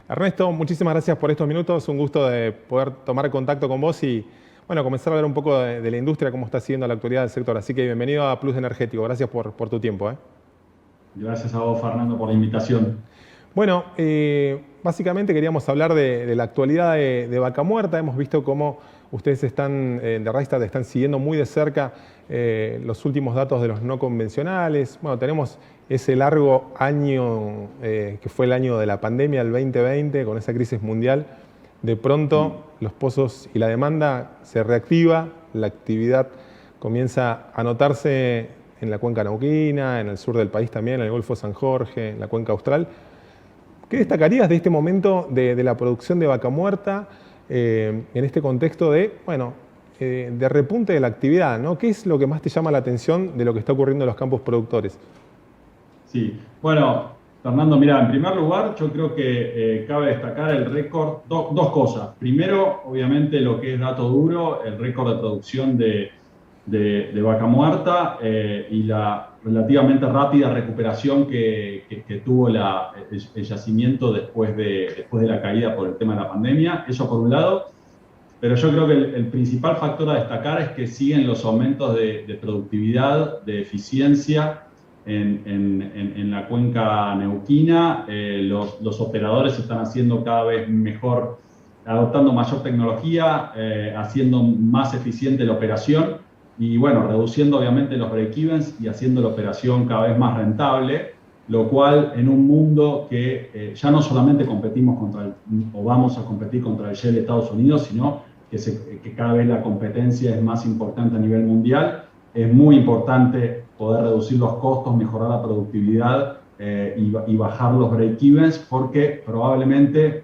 Ernesto, muchísimas gracias por estos minutos. Un gusto de poder tomar contacto con vos y bueno, comenzar a hablar un poco de la industria, cómo está siguiendo la actualidad del sector. Así que bienvenido a Plus Energético. Gracias por tu tiempo. Gracias a vos, Fernando, por la invitación. Bueno, básicamente queríamos hablar de la actualidad de Vaca Muerta. Hemos visto cómo ustedes de Rystad están siguiendo muy de cerca los últimos datos de los no convencionales. Bueno, tenemos ese largo año que fue el año de la pandemia, el 2020, con esa crisis mundial. De pronto los pozos y la demanda se reactiva, la actividad comienza a notarse en la cuenca neuquina, en el sur del país también, en el Golfo de San Jorge, en la cuenca austral. ¿Qué destacarías de este momento de la producción de Vaca Muerta en este contexto de repunte de la actividad, ¿no? ¿Qué es lo que más te llama la atención de lo que está ocurriendo en los campos productores? Sí, bueno, Fernando, mira, en primer lugar, yo creo que cabe destacar el récord, dos cosas. Primero, obviamente, lo que es dato duro, el récord de producción de Vaca Muerta y la relativamente rápida recuperación que tuvo el yacimiento después de la caída por el tema de la pandemia. Eso por un lado. Pero yo creo que el principal factor a destacar es que siguen los aumentos de productividad, de eficiencia en la cuenca neuquina. Los operadores están haciendo cada vez mejor, adoptando mayor tecnología, haciendo más eficiente la operación y bueno, reduciendo obviamente los break-evens y haciendo la operación cada vez más rentable, lo cual en un mundo que ya no solamente competimos o vamos a competir contra el Shell de Estados Unidos, sino que cada vez la competencia es más importante a nivel mundial, es muy importante poder reducir los costos, mejorar la productividad y bajar los break-evens, porque probablemente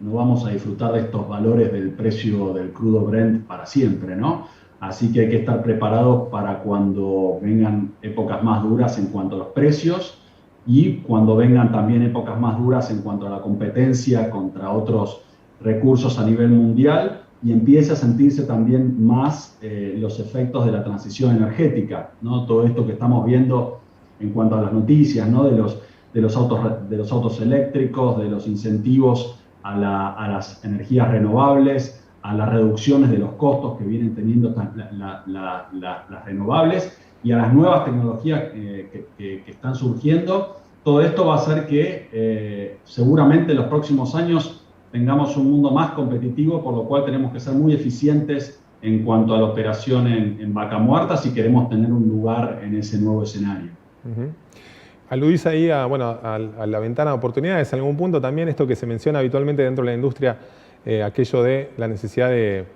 no vamos a disfrutar de estos valores del precio del crudo Brent para siempre, ¿no? Así que hay que estar preparados para cuando vengan épocas más duras en cuanto a los precios y cuando vengan también épocas más duras en cuanto a la competencia contra otros recursos a nivel mundial y empiece a sentirse también más los efectos de la transición energética, ¿no? Todo esto que estamos viendo en cuanto a las noticias, ¿no? de los autos eléctricos, de los incentivos a las energías renovables, a las reducciones de los costos que vienen teniendo las renovables y a las nuevas tecnologías que están surgiendo. Todo esto va a hacer que seguramente en los próximos años tengamos un mundo más competitivo, por lo cual tenemos que ser muy eficientes en cuanto a la operación en Vaca Muerta si queremos tener un lugar en ese nuevo escenario. Aludís ahí a la ventana de oportunidades. En algún punto también esto que se menciona habitualmente dentro de la industria, aquello de la necesidad de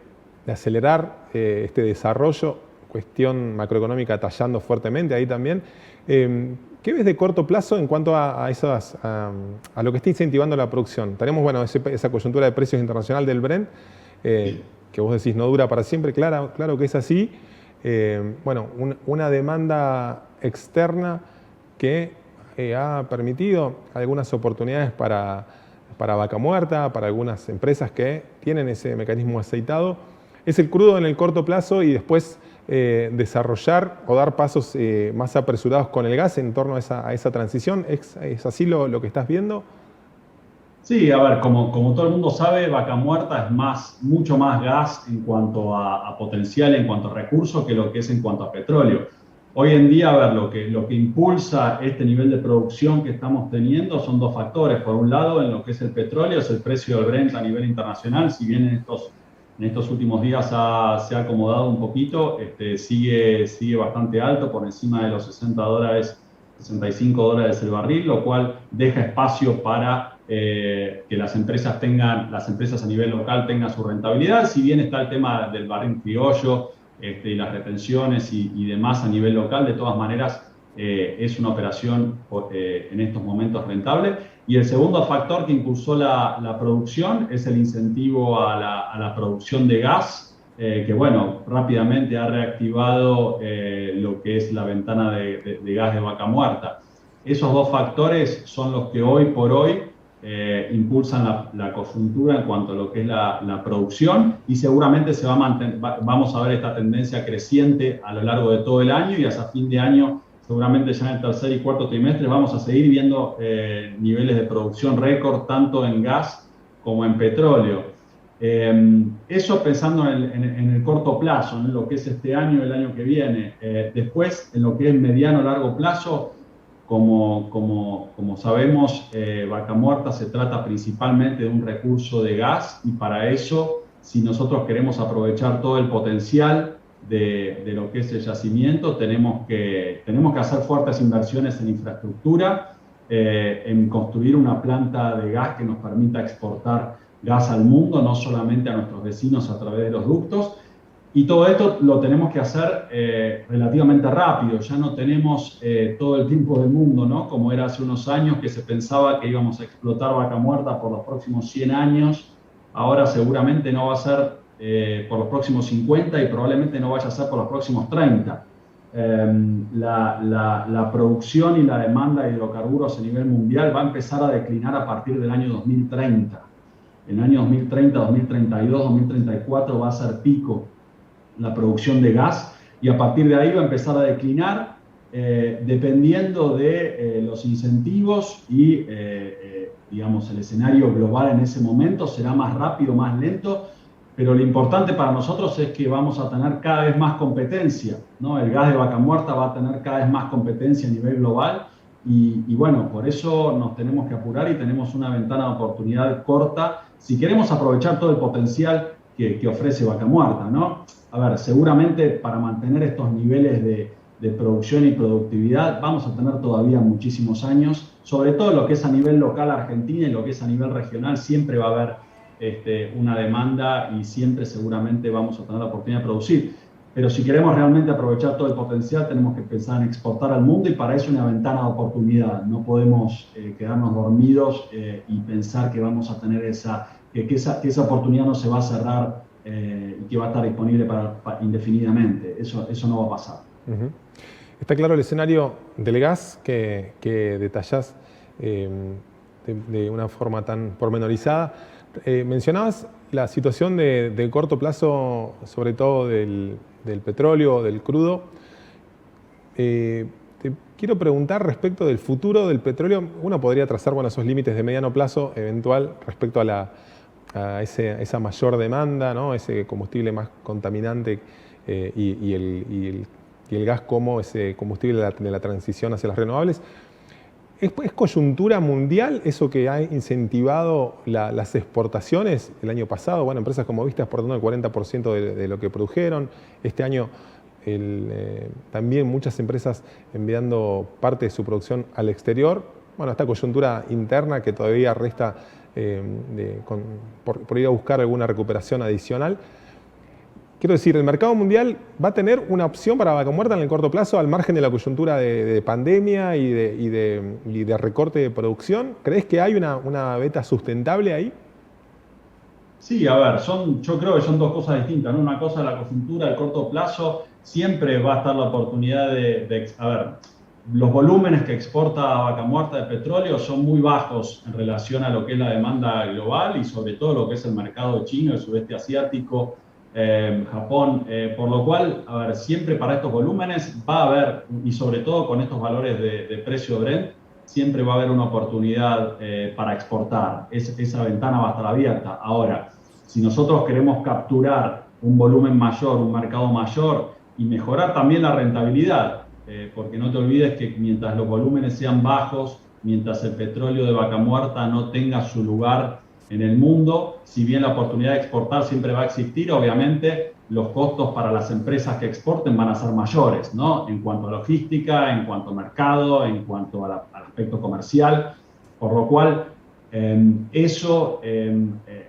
acelerar este desarrollo, cuestión macroeconómica tallando fuertemente ahí también. ¿Qué ves de corto plazo en cuanto a lo que está incentivando la producción? Tenemos esa coyuntura de precios internacional del Brent, que vos decís no dura para siempre, claro que es así. Una demanda externa que ha permitido algunas oportunidades para Vaca Muerta, para algunas empresas que tienen ese mecanismo aceitado. Es el crudo en el corto plazo y después desarrollar o dar pasos más apresurados con el gas en torno a esa transición. ¿Es así lo que estás viendo? Sí, a ver, como todo el mundo sabe, Vaca Muerta es mucho más gas en cuanto a potencial, en cuanto a recursos, que lo que es en cuanto a petróleo. Hoy en día, a ver, lo que impulsa este nivel de producción que estamos teniendo son dos factores. Por un lado, en lo que es el petróleo, es el precio del Brent a nivel internacional. Si bien en estos últimos días se ha acomodado un poquito, sigue bastante alto, por encima de los $60, $65 el barril, lo cual deja espacio para que las empresas a nivel local tengan su rentabilidad. Si bien está el tema del barril criollo, y las retenciones y demás a nivel local, de todas maneras es una operación en estos momentos rentable. Y el segundo factor que impulsó la producción es el incentivo a la producción de gas, que bueno, rápidamente ha reactivado lo que es la ventana de gas de Vaca Muerta. Esos dos factores son los que hoy por hoy impulsan la coyuntura en cuanto a lo que es la producción y seguramente vamos a ver esta tendencia creciente a lo largo de todo el año y hasta fin de año seguramente ya en el tercer y cuarto trimestre vamos a seguir viendo niveles de producción récord tanto en gas como en petróleo. Eso pensando en el corto plazo, en lo que es este año y el año que viene. Después, en lo que es mediano o largo plazo, como sabemos, Vaca Muerta se trata principalmente de un recurso de gas y para eso, si nosotros queremos aprovechar todo el potencial de lo que es el yacimiento, tenemos que hacer fuertes inversiones en infraestructura, en construir una planta de gas que nos permita exportar gas al mundo, no solamente a nuestros vecinos a través de los ductos. Y todo esto lo tenemos que hacer relativamente rápido, ya no tenemos todo el tiempo del mundo, ¿no? Como era hace unos años que se pensaba que íbamos a explotar Vaca Muerta por los próximos 100 años, ahora seguramente no va a ser por los próximos 50 y probablemente no vaya a ser por los próximos 30. La producción y la demanda de hidrocarburos a nivel mundial va a empezar a declinar a partir del año 2030. En el año 2030, 2032, 2034 va a ser pico la producción de gas y a partir de ahí va a empezar a declinar dependiendo de los incentivos y digamos el escenario global en ese momento será más rápido, más lento, pero lo importante para nosotros es que vamos a tener cada vez más competencia, ¿no? El gas de Vaca Muerta va a tener cada vez más competencia a nivel global y bueno, por eso nos tenemos que apurar y tenemos una ventana de oportunidad corta si queremos aprovechar todo el potencial que ofrece Vaca Muerta, ¿no? A ver, seguramente para mantener estos niveles de producción y productividad vamos a tener todavía muchísimos años, sobre todo lo que es a nivel local Argentina y lo que es a nivel regional, siempre va a haber una demanda y siempre seguramente vamos a tener la oportunidad de producir. Pero si queremos realmente aprovechar todo el potencial, tenemos que pensar en exportar al mundo y para eso una ventana de oportunidad. No podemos quedarnos dormidos y pensar que vamos a tener que esa oportunidad no se va a cerrar y que va a estar disponible indefinidamente. Eso no va a pasar. Uh-huh. Está claro el escenario del gas que detallás de una forma tan pormenorizada. Mencionabas la situación de corto plazo, sobre todo del petróleo, del crudo. Te quiero preguntar respecto del futuro del petróleo. Uno podría trazar esos límites de mediano plazo eventual respecto a esa mayor demanda, ¿no? Ese combustible más contaminante y el gas como ese combustible de la transición hacia las renovables. ¿Es coyuntura mundial eso que ha incentivado las exportaciones el año pasado? Bueno, empresas como Vista exportando el 40% de lo que produjeron. Este año también muchas empresas enviando parte de su producción al exterior. Bueno, esta coyuntura interna que todavía resta por ir a buscar alguna recuperación adicional. Quiero decir, el mercado mundial va a tener una opción para Vaca Muerta en el corto plazo al margen de la coyuntura de pandemia y de recorte de producción. ¿Crees que hay una beta sustentable ahí? Sí, a ver, yo creo que son dos cosas distintas, ¿no? Una cosa es la coyuntura, el corto plazo, siempre va a estar la oportunidad a ver, los volúmenes que exporta Vaca Muerta de petróleo son muy bajos en relación a lo que es la demanda global y sobre todo lo que es el mercado chino, el sudeste asiático, Japón, por lo cual, a ver, siempre para estos volúmenes va a haber, y sobre todo con estos valores de precio Brent, siempre va a haber una oportunidad para exportar. Esa ventana va a estar abierta. Ahora, si nosotros queremos capturar un volumen mayor, un mercado mayor y mejorar también la rentabilidad, porque no te olvides que mientras los volúmenes sean bajos, mientras el petróleo de Vaca Muerta no tenga su lugar en el mundo, si bien la oportunidad de exportar siempre va a existir, obviamente los costos para las empresas que exporten van a ser mayores, ¿no? En cuanto a logística, en cuanto a mercado, en cuanto al aspecto comercial, por lo cual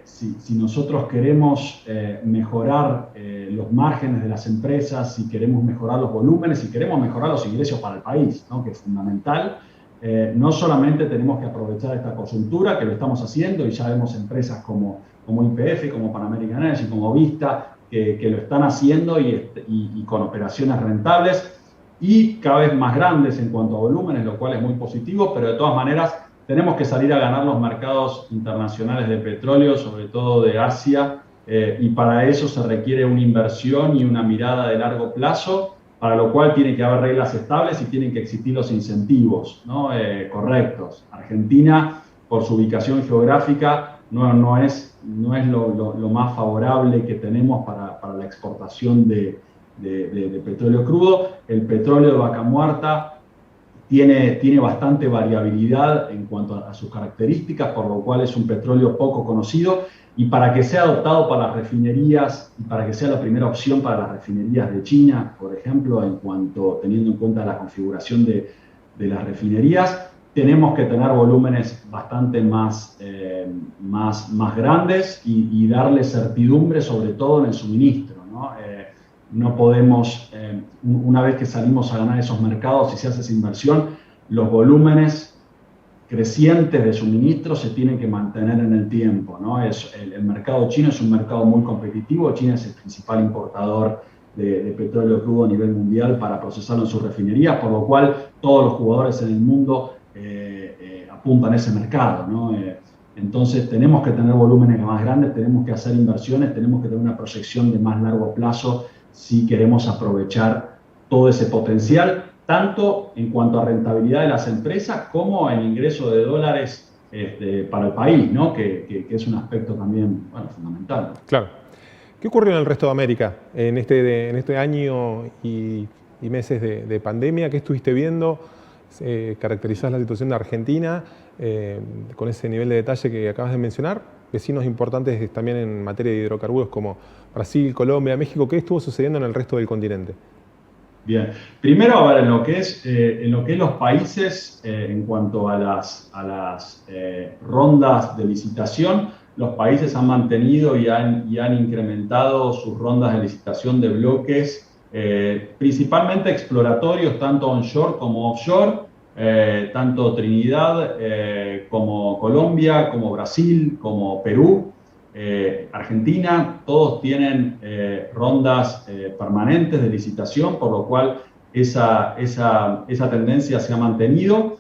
si nosotros queremos mejorar los márgenes de las empresas, si queremos mejorar los volúmenes, si queremos mejorar los ingresos para el país, ¿no? Que es fundamental, no solamente tenemos que aprovechar esta coyuntura, que lo estamos haciendo, y ya vemos empresas como YPF, como Pan American Energy, como Vista, que lo están haciendo y con operaciones rentables y cada vez más grandes en cuanto a volúmenes, lo cual es muy positivo, pero de todas maneras tenemos que salir a ganar los mercados internacionales de petróleo, sobre todo de Asia, y para eso se requiere una inversión y una mirada de largo plazo. para lo cual tiene que haber reglas estables y tienen que existir los incentivos, ¿no? Correctos. Argentina, por su ubicación geográfica, no es lo más favorable que tenemos para la exportación de petróleo crudo. El petróleo de Vaca Muerta tiene bastante variabilidad en cuanto a sus características, por lo cual es un petróleo poco conocido, y para que sea adoptado para las refinerías y para que sea la primera opción para las refinerías de China, por ejemplo, teniendo en cuenta la configuración de las refinerías, tenemos que tener volúmenes bastante más grandes y darle certidumbre, sobre todo en el suministro, ¿no? No podemos, una vez que salimos a ganar esos mercados y se hace esa inversión, los volúmenes crecientes de suministro se tienen que mantener en el tiempo, ¿no? El mercado chino es un mercado muy competitivo. China es el principal importador de petróleo crudo a nivel mundial para procesarlo en sus refinerías, por lo cual todos los jugadores en el mundo apuntan a ese mercado, ¿no? Entonces tenemos que tener volúmenes más grandes, tenemos que hacer inversiones, tenemos que tener una proyección de más largo plazo si queremos aprovechar todo ese potencial, tanto en cuanto a rentabilidad de las empresas como en ingreso de dólares para el país, ¿no? Que es un aspecto también, bueno, fundamental. Claro. ¿Qué ocurrió en el resto de América en este año y meses de pandemia? ¿Qué estuviste viendo? ¿Caracterizás la situación de Argentina con ese nivel de detalle que acabas de mencionar? Vecinos importantes también en materia de hidrocarburos como Brasil, Colombia, México. ¿Qué estuvo sucediendo en el resto del continente? Bien, primero, a ver, en lo que es los países, en cuanto a las rondas de licitación, los países han mantenido y han incrementado sus rondas de licitación de bloques, principalmente exploratorios, tanto onshore como offshore, tanto Trinidad como Colombia, como Brasil, como Perú. Argentina, todos tienen rondas permanentes de licitación, por lo cual esa tendencia se ha mantenido.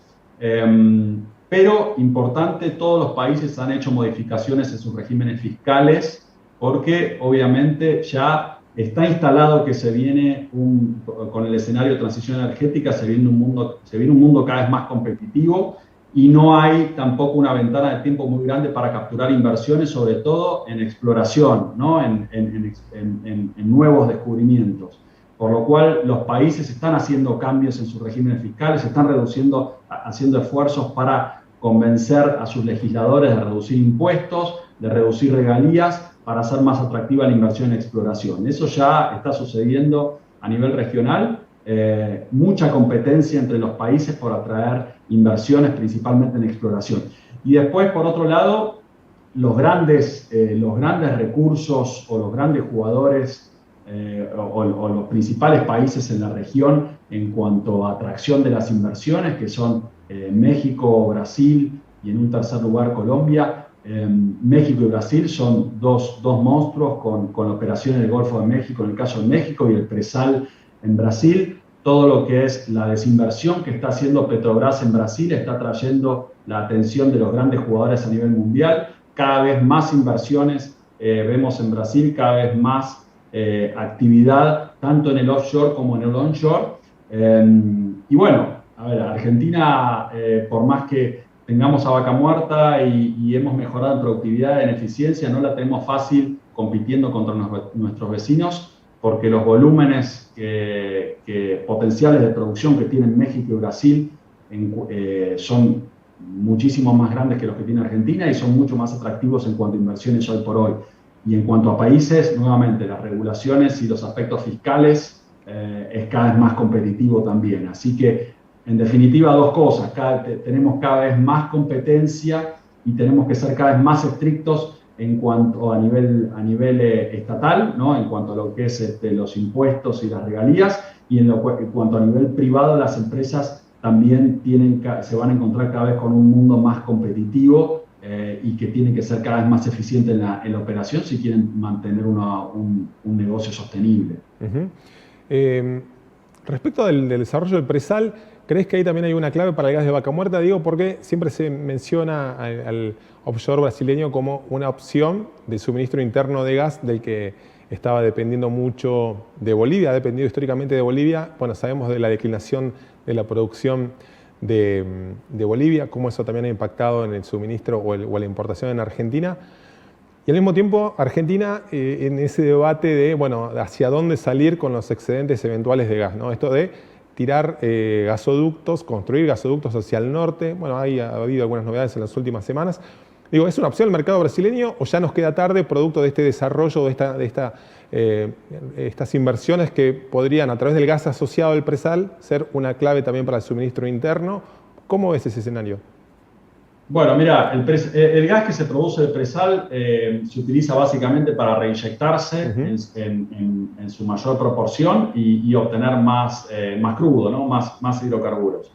Pero, importante, todos los países han hecho modificaciones en sus regímenes fiscales, porque obviamente ya está instalado que se viene con el escenario de transición energética, se viene un mundo cada vez más competitivo, y no hay tampoco una ventana de tiempo muy grande para capturar inversiones, sobre todo en exploración, ¿no? en nuevos descubrimientos. Por lo cual los países están haciendo cambios en sus regímenes fiscales, están haciendo esfuerzos para convencer a sus legisladores de reducir impuestos, de reducir regalías, para hacer más atractiva la inversión en exploración. Eso ya está sucediendo a nivel regional. Mucha competencia entre los países por atraer inversiones, principalmente en exploración. Y después, por otro lado, los grandes recursos o los grandes jugadores o los principales países en la región en cuanto a atracción de las inversiones, que son México, Brasil y en un tercer lugar Colombia. México y Brasil son dos monstruos con operaciones en el Golfo de México, en el caso de México, y el Presal en Brasil. Todo lo que es la desinversión que está haciendo Petrobras en Brasil está trayendo la atención de los grandes jugadores a nivel mundial. Cada vez más inversiones vemos en Brasil, cada vez más actividad, tanto en el offshore como en el onshore. Y bueno, a ver, Argentina, por más que tengamos a Vaca Muerta y hemos mejorado en productividad, en eficiencia, no la tenemos fácil compitiendo contra nuestros vecinos, porque los volúmenes potenciales de producción que tienen México y Brasil son muchísimo más grandes que los que tiene Argentina y son mucho más atractivos en cuanto a inversiones hoy por hoy. Y en cuanto a países, nuevamente, las regulaciones y los aspectos fiscales es cada vez más competitivo también. Así que, en definitiva, dos cosas. Tenemos cada vez más competencia y tenemos que ser cada vez más estrictos en cuanto a nivel estatal, ¿no? En cuanto a lo que es los impuestos y las regalías, y en cuanto a nivel privado, las empresas también se van a encontrar cada vez con un mundo más competitivo y que tienen que ser cada vez más eficientes en la operación si quieren mantener un negocio sostenible. Respecto del desarrollo del presal, ¿crees que ahí también hay una clave para el gas de Vaca Muerta? Digo, porque siempre se menciona al offshore brasileño como una opción de suministro interno de gas del que estaba dependiendo mucho de Bolivia, ha dependido históricamente de Bolivia. Bueno, sabemos de la declinación de la producción de Bolivia, cómo eso también ha impactado en el suministro o la importación en Argentina. Y al mismo tiempo, Argentina en ese debate de, bueno, hacia dónde salir con los excedentes eventuales de gas, ¿no? Esto de tirar gasoductos, construir gasoductos hacia el norte. Bueno, ha habido algunas novedades en las últimas semanas. Digo, ¿es una opción el mercado brasileño o ya nos queda tarde producto de este desarrollo, de estas inversiones que podrían, a través del gas asociado al presal, ser una clave también para el suministro interno? ¿Cómo ves ese escenario? Bueno, mira, el gas que se produce del presal se utiliza básicamente para reinyectarse en su mayor proporción y obtener más crudo, ¿no? más hidrocarburos.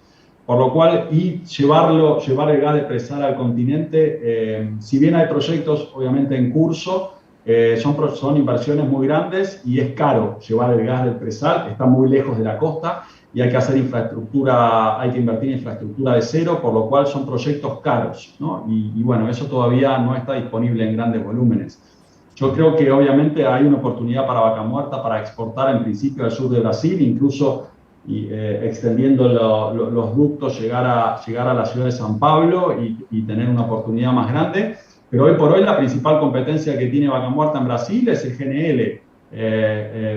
Por lo cual, llevar el gas del presal al continente, si bien hay proyectos obviamente en curso, son inversiones muy grandes y es caro llevar el gas del presal, está muy lejos de la costa y hay que hacer infraestructura, hay que invertir en infraestructura de cero, por lo cual son proyectos caros, ¿no? Y bueno, eso todavía no está disponible en grandes volúmenes. Yo creo que obviamente hay una oportunidad para Vaca Muerta para exportar en principio al sur de Brasil, incluso extendiendo los ductos, llegar a la ciudad de San Pablo y tener una oportunidad más grande. Pero hoy por hoy la principal competencia que tiene Vaca Muerta en Brasil es el GNL.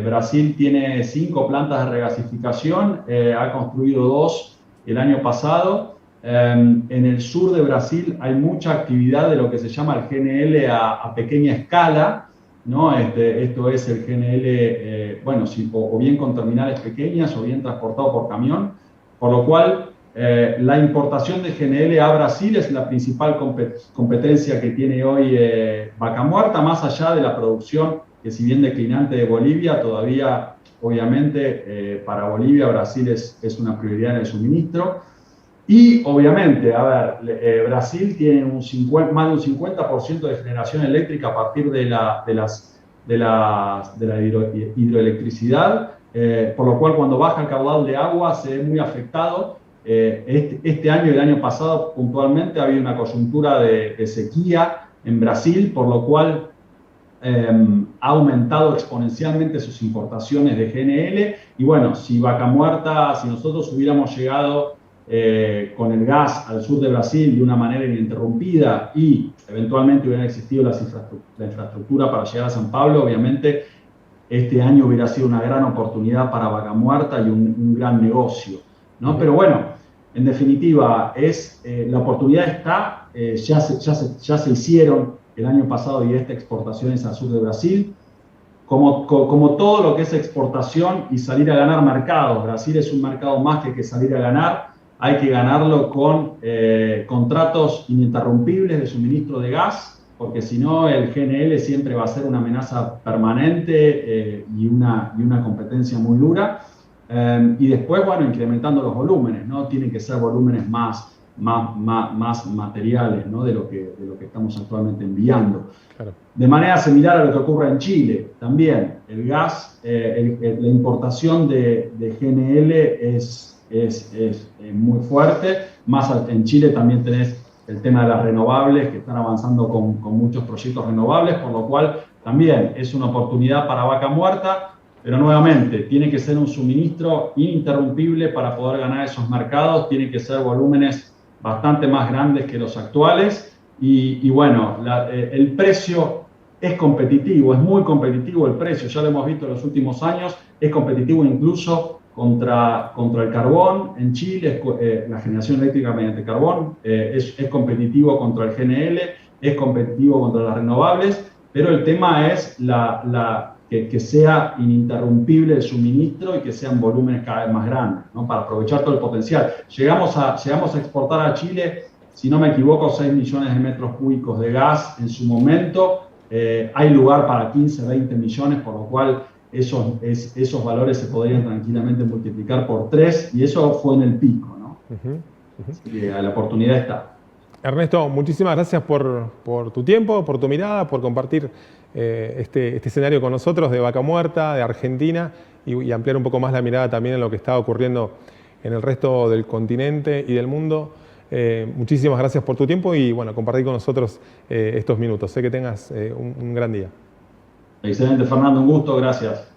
Brasil tiene 5 plantas de regasificación, ha construido 2 el año pasado. En el sur de Brasil hay mucha actividad de lo que se llama el GNL a pequeña escala, ¿no? Esto es el GNL, o bien con terminales pequeñas o bien transportado por camión, por lo cual la importación de GNL a Brasil es la principal competencia que tiene hoy Vaca Muerta, más allá de la producción que, si bien declinante, de Bolivia, todavía obviamente para Bolivia Brasil es una prioridad en el suministro. Y obviamente, Brasil tiene más de un 50% de generación eléctrica a partir de la hidroelectricidad, por lo cual cuando baja el caudal de agua se ve muy afectado. Este año y el año pasado puntualmente había una coyuntura de sequía en Brasil, por lo cual ha aumentado exponencialmente sus importaciones de GNL. Y bueno, si nosotros hubiéramos llegado con el gas al sur de Brasil de una manera ininterrumpida y eventualmente hubiera existido la infraestructura para llegar a San Pablo, obviamente este año hubiera sido una gran oportunidad para Vaca Muerta y un gran negocio, ¿no? Pero bueno, en definitiva, la oportunidad está, ya se hicieron el año pasado y exportaciones al sur de Brasil. Como todo lo que es exportación y salir a ganar mercados, Brasil es un mercado más que salir a ganar. Hay que ganarlo con contratos ininterrumpibles de suministro de gas, porque si no el GNL siempre va a ser una amenaza permanente y una competencia muy dura. Y después, bueno, incrementando los volúmenes, ¿no? Tienen que ser volúmenes más materiales, ¿no? de lo que estamos actualmente enviando. Claro. De manera similar a lo que ocurre en Chile, también el gas, la importación de GNL es muy fuerte. En Chile también tenés el tema de las renovables, que están avanzando con muchos proyectos renovables, por lo cual también es una oportunidad para Vaca Muerta, pero nuevamente tiene que ser un suministro ininterrumpible para poder ganar esos mercados, tiene que ser volúmenes bastante más grandes que los actuales y bueno, el precio es competitivo, es muy competitivo el precio, ya lo hemos visto en los últimos años, es competitivo incluso contra el carbón en Chile, la generación eléctrica mediante carbón, es competitivo contra el GNL, es competitivo contra las renovables, pero el tema es que sea ininterrumpible el suministro y que sean volúmenes cada vez más grandes, ¿no? Para aprovechar todo el potencial. Llegamos a exportar a Chile, si no me equivoco, 6 millones de metros cúbicos de gas en su momento. Hay lugar para 15, 20 millones, por lo cual esos valores se podrían tranquilamente multiplicar por 3 y eso fue en el pico, ¿no? Así que la oportunidad está. Ernesto, muchísimas gracias por tu tiempo, por tu mirada, por compartir este escenario con nosotros de Vaca Muerta, de Argentina y ampliar un poco más la mirada también en lo que está ocurriendo en el resto del continente y del mundo. Muchísimas gracias por tu tiempo y bueno, compartir con nosotros estos minutos. Sé que tengas un gran día. Excelente, Fernando, un gusto, gracias.